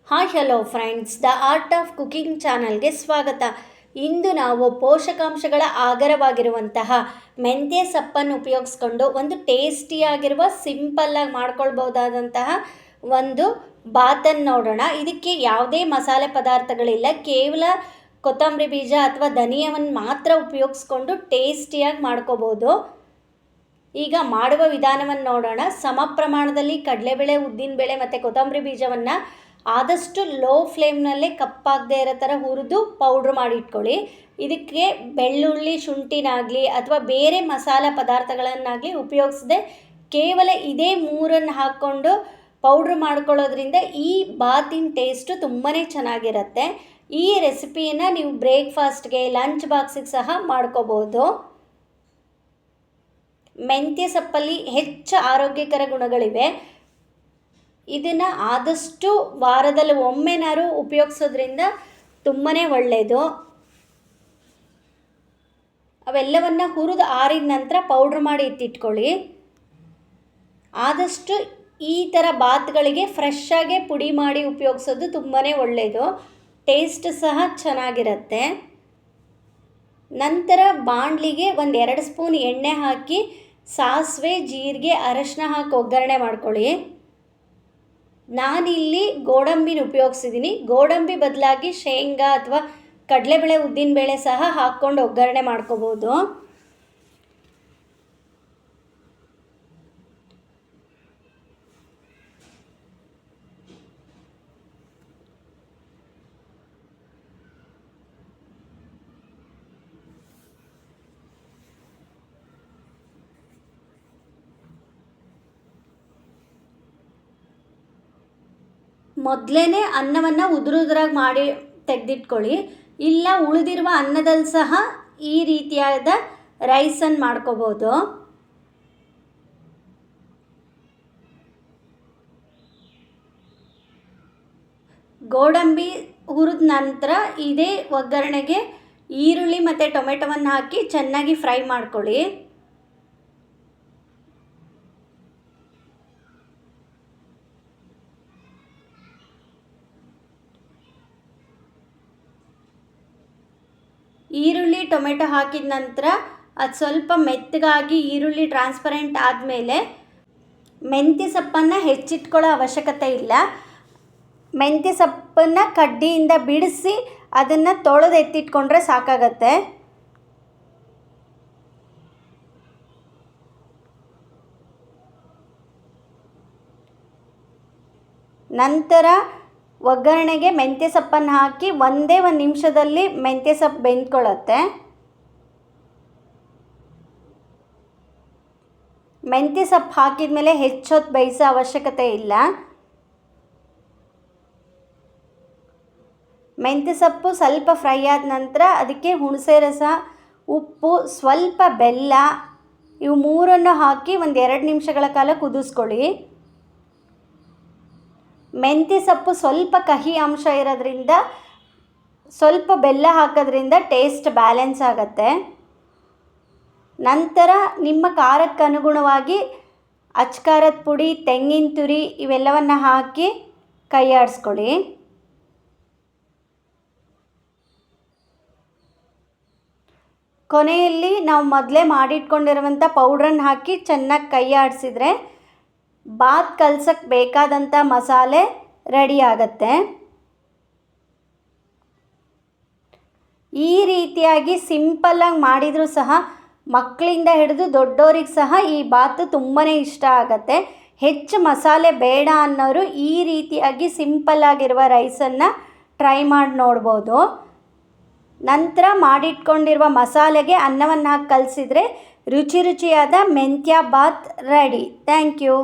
Hi hello friends, the art of cooking ಚಾನಲ್ಗೆ ಸ್ವಾಗತ. ಇಂದು ನಾವು ಪೋಷಕಾಂಶಗಳ ಆಗರವಾಗಿರುವಂತಹ ಮೆಂತ್ಯ ಸೊಪ್ಪನ್ನು ಉಪಯೋಗಿಸ್ಕೊಂಡು ಒಂದು ಟೇಸ್ಟಿಯಾಗಿರುವ ಸಿಂಪಲ್ಲಾಗಿ ಮಾಡ್ಕೊಳ್ಬೋದಾದಂತಹ ಒಂದು ಬಾತನ್ನು ನೋಡೋಣ. ಇದಕ್ಕೆ ಯಾವುದೇ ಮಸಾಲೆ ಪದಾರ್ಥಗಳಿಲ್ಲ, ಕೇವಲ ಕೊತ್ತಂಬರಿ ಬೀಜ ಅಥವಾ ಧನಿಯವನ್ನು ಮಾತ್ರ ಉಪಯೋಗಿಸ್ಕೊಂಡು ಟೇಸ್ಟಿಯಾಗಿ ಮಾಡ್ಕೋಬೋದು. ಈಗ ಮಾಡುವ ವಿಧಾನವನ್ನು ನೋಡೋಣ. ಸಮ ಪ್ರಮಾಣದಲ್ಲಿ ಕಡಲೆಬೇಳೆ, ಉದ್ದಿನಬೇಳೆ ಮತ್ತು ಕೊತ್ತಂಬರಿ ಬೀಜವನ್ನು ಆದಷ್ಟು ಲೋ ಫ್ಲೇಮ್ನಲ್ಲೇ ಕಪ್ಪಾಗದೇ ಇರೋ ಥರ ಹುರಿದು ಪೌಡ್ರ್ ಮಾಡಿ ಇಟ್ಕೊಳ್ಳಿ. ಇದಕ್ಕೆ ಬೆಳ್ಳುಳ್ಳಿ, ಶುಂಠಿನಾಗಲಿ ಅಥವಾ ಬೇರೆ ಮಸಾಲ ಪದಾರ್ಥಗಳನ್ನಾಗಲಿ ಉಪಯೋಗಿಸದೆ ಕೇವಲ ಇದೇ ಮೂರನ್ನು ಹಾಕ್ಕೊಂಡು ಪೌಡ್ರ್ ಮಾಡ್ಕೊಳ್ಳೋದ್ರಿಂದ ಈ ಬಾತಿನ ಟೇಸ್ಟು ತುಂಬಾ ಚೆನ್ನಾಗಿರುತ್ತೆ. ಈ ರೆಸಿಪಿಯನ್ನು ನೀವು ಬ್ರೇಕ್ಫಾಸ್ಟ್ಗೆ, ಲಂಚ್ ಬಾಕ್ಸಿಗೆ ಸಹ ಮಾಡ್ಕೋಬೋದು. ಮೆಂತ್ಯ ಸೊಪ್ಪಲ್ಲಿ ಹೆಚ್ಚು ಆರೋಗ್ಯಕರ ಗುಣಗಳಿವೆ. ಇದನ್ನು ಆದಷ್ಟು ವಾರದಲ್ಲಿ ಒಮ್ಮೆನಾರು ಉಪಯೋಗಿಸೋದ್ರಿಂದ ತುಂಬಾ ಒಳ್ಳೆಯದು. ಅವೆಲ್ಲವನ್ನು ಹುರಿದು ಆರಿದ ನಂತರ ಪೌಡ್ರ್ ಮಾಡಿ ಎತ್ತಿಟ್ಕೊಳ್ಳಿ. ಆದಷ್ಟು ಈ ಥರ ಬಾತ್ಗಳಿಗೆ ಫ್ರೆಶ್ಶಾಗೆ ಪುಡಿ ಮಾಡಿ ಉಪಯೋಗಿಸೋದು ತುಂಬಾ ಒಳ್ಳೆಯದು. ಟೇಸ್ಟ್ ಸಹ ಚೆನ್ನಾಗಿರುತ್ತೆ. ನಂತರ ಬಾಣಲಿಗೆ 1-2 ಸ್ಪೂನ್ ಎಣ್ಣೆ ಹಾಕಿ ಸಾಸಿವೆ, ಜೀರಿಗೆ, ಅರಶಿನ ಹಾಕಿ ಒಗ್ಗರಣೆ ಮಾಡ್ಕೊಳ್ಳಿ. ನಾನಿಲ್ಲಿ ಗೋಡಂಬಿನ ಉಪಯೋಗಿಸಿದ್ದೀನಿ. ಗೋಡಂಬಿ ಬದಲಾಗಿ ಶೇಂಗಾ ಅಥವಾ ಕಡಲೆಬೇಳೆ, ಉದ್ದಿನಬೇಳೆ ಸಹ ಹಾಕ್ಕೊಂಡು ಒಗ್ಗರಣೆ ಮಾಡ್ಕೋಬೋದು. ಮೊದಲೇ ಅನ್ನವನ್ನು ಉದುರಾಗಿ ಮಾಡಿ ತೆಗೆದಿಟ್ಕೊಳ್ಳಿ. ಇಲ್ಲ ಉಳಿದಿರುವ ಅನ್ನದಲ್ಲಿ ಸಹ ಈ ರೀತಿಯಾದ ರೈಸನ್ನು ಮಾಡ್ಕೋಬೋದು. ಗೋಡಂಬಿ ಹುರಿದ ನಂತರ ಇದೇ ಒಗ್ಗರಣೆಗೆ ಈರುಳ್ಳಿ ಮತ್ತು ಟೊಮೆಟೊವನ್ನು ಹಾಕಿ ಚೆನ್ನಾಗಿ ಫ್ರೈ ಮಾಡ್ಕೊಳ್ಳಿ. ಈರುಳ್ಳಿ, ಟೊಮೆಟೊ ಹಾಕಿದ ನಂತರ ಅದು ಸ್ವಲ್ಪ ಮೆತ್ತಗಾಗಿ ಈರುಳ್ಳಿ ಟ್ರಾನ್ಸ್ಪರೆಂಟ್ ಆದಮೇಲೆ ಮೆಂತ್ಯ ಸೊಪ್ಪನ್ನು ಹೆಚ್ಚಿಟ್ಕೊಳ್ಳೋ ಅವಶ್ಯಕತೆ ಇಲ್ಲ. ಮೆಂತ್ಯ ಸೊಪ್ಪನ್ನು ಕಡ್ಡಿಯಿಂದ ಬಿಡಿಸಿ ಅದನ್ನು ತೊಳೆದು ಎತ್ತಿಟ್ಕೊಂಡ್ರೆ ಸಾಕಾಗತ್ತೆ. ನಂತರ ಒಗ್ಗರಣೆಗೆ ಮೆಂತ್ಯ ಸೊಪ್ಪನ್ನು ಹಾಕಿ ಒಂದೇ 1 ನಿಮಿಷದಲ್ಲಿ ಮೆಂತ್ಯ ಸೊಪ್ಪು ಬೆಂದ್ಕೊಳ್ಳುತ್ತೆ. ಮೆಂತ್ಯ ಸೊಪ್ಪು ಹಾಕಿದ ಮೇಲೆ ಹೆಚ್ಚೊತ್ತು ಬೇಯಿಸೋ ಅವಶ್ಯಕತೆ ಇಲ್ಲ. ಮೆಂತ್ಯ ಸೊಪ್ಪು ಸ್ವಲ್ಪ ಫ್ರೈ ಆದ ನಂತರ ಅದಕ್ಕೆ ಹುಣಸೆ ರಸ, ಉಪ್ಪು, ಸ್ವಲ್ಪ ಬೆಲ್ಲ ಇವು ಮೂರನ್ನು ಹಾಕಿ 1-2 ನಿಮಿಷಗಳ ಕಾಲ ಕುದಿಸ್ಕೊಳ್ಳಿ. ಮೆಂತ್ಯ ಸೊಪ್ಪು ಸ್ವಲ್ಪ ಕಹಿ ಅಂಶ ಇರೋದ್ರಿಂದ ಸ್ವಲ್ಪ ಬೆಲ್ಲ ಹಾಕೋದ್ರಿಂದ ಟೇಸ್ಟ್ ಬ್ಯಾಲೆನ್ಸ್ ಆಗುತ್ತೆ. ನಂತರ ನಿಮ್ಮ ಖಾರಕ್ಕೆ ಅನುಗುಣವಾಗಿ ಅಚ್ಕಾರದ ಪುಡಿ, ತೆಂಗಿನ ತುರಿ ಇವೆಲ್ಲವನ್ನು ಹಾಕಿ ಕೈ ಆಡಿಸ್ಕೊಳ್ಳಿ. ಕೊನೆಯಲ್ಲಿ ನಾವು ಮೊದಲೇ ಮಾಡಿಟ್ಕೊಂಡಿರುವಂಥ ಪೌಡ್ರನ್ನು ಹಾಕಿ ಚೆನ್ನಾಗಿ ಕೈ ಆಡಿಸಿದ್ರೆ ಬಾತ್ ಕಲ್ಸಕ್ಕೆ ಬೇಕಾದಂಥ ಮಸಾಲೆ ರೆಡಿ ಆಗುತ್ತೆ. ಈ ರೀತಿಯಾಗಿ ಸಿಂಪಲ್ಲಾಗಿ ಮಾಡಿದರೂ ಸಹ ಮಕ್ಕಳಿಂದ ಹಿಡಿದು ದೊಡ್ಡೋರಿಗೆ ಸಹ ಈ ಬಾತು ತುಂಬಾ ಇಷ್ಟ ಆಗುತ್ತೆ. ಹೆಚ್ಚು ಮಸಾಲೆ ಬೇಡ ಅನ್ನೋರು ಈ ರೀತಿಯಾಗಿ ಸಿಂಪಲ್ಲಾಗಿರುವ ರೈಸನ್ನು ಟ್ರೈ ಮಾಡಿ ನೋಡ್ಬೋದು. ನಂತರ ಮಾಡಿಟ್ಕೊಂಡಿರುವ ಮಸಾಲೆಗೆ ಅನ್ನವನ್ನು ಹಾಕಿ ಕಲಸಿದ್ರೆ ರುಚಿಯಾದ ಮೆಂತ್ಯ ಬಾತ್ ರೆಡಿ. Thank you.